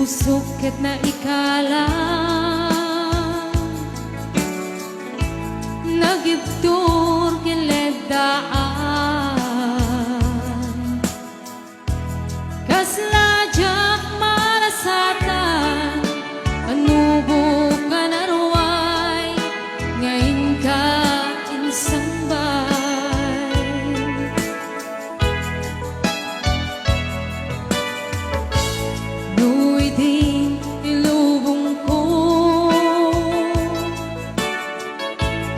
pusok ket na ikala nagibtur kiledaan kaslajak malasatan panubo ka naruay ngayon ka insambay nuy din ilubong ko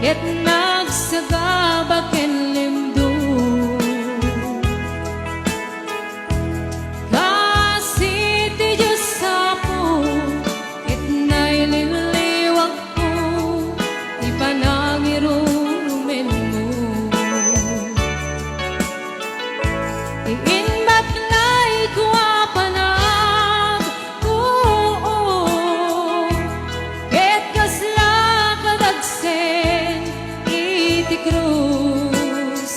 ket nagsagabak ken limdo kasi ti Diyos sapo ket naililiwag ko ti panangirumen mo ti inbat lay kuapanag oo ket kasla kadagsen iti krus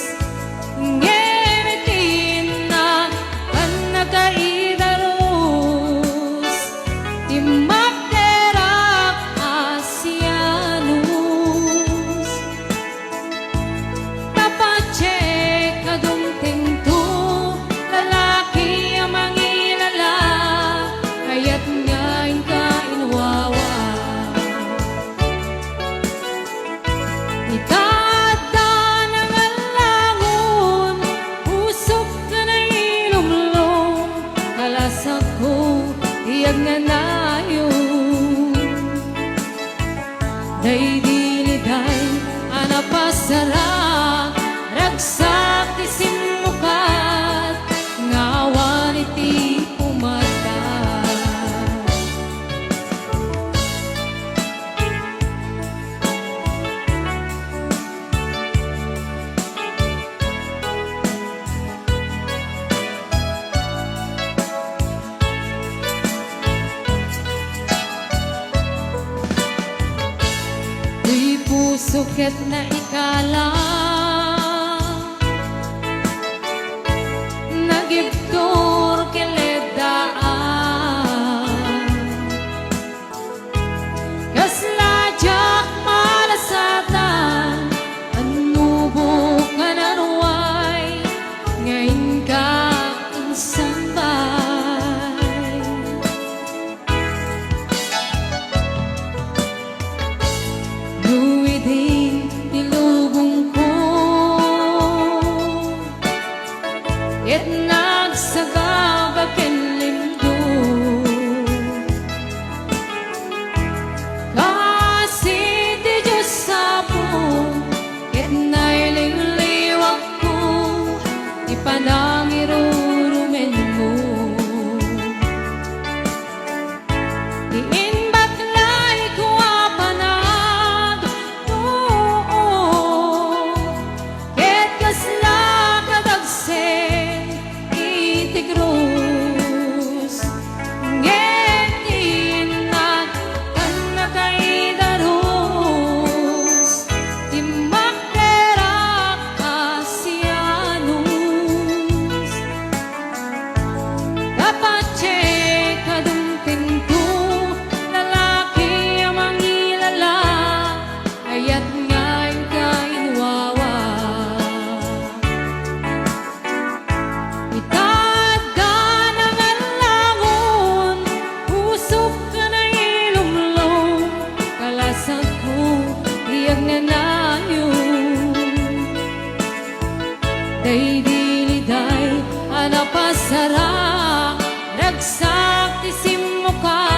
ngemitin na kan nakaidaros ti magderak asianus tapatse kadumting to lalaki ang mangilala kayat ngayon ka inwawa itada ng alangon usok ka na ilumlong kalasag ko iyag nga nayon day diliday anapasara ragsak ti sinukat ngawan iti umata di pusok ket na ikala nagibtur kiledaan kaslajak malasatan anubo ka naruay ngayon ka insambay nuy din ilubong ko ket nagsagabak ken limdo kasi ti Diyos sapo ket naililiwag ko ti panangirurumen mo ti inbat lay kuapanag oo ket kasla kadagsen iti krus ngetin na kan nakaidaros ti magderak asianus tapatse kadumting to lalaki ang mangilala ayat ngayon ka inwawa itada ng alangon usok ka na ilumlong kalasag ko iyag nga nayon day diliday anapasara ragsak ti simukat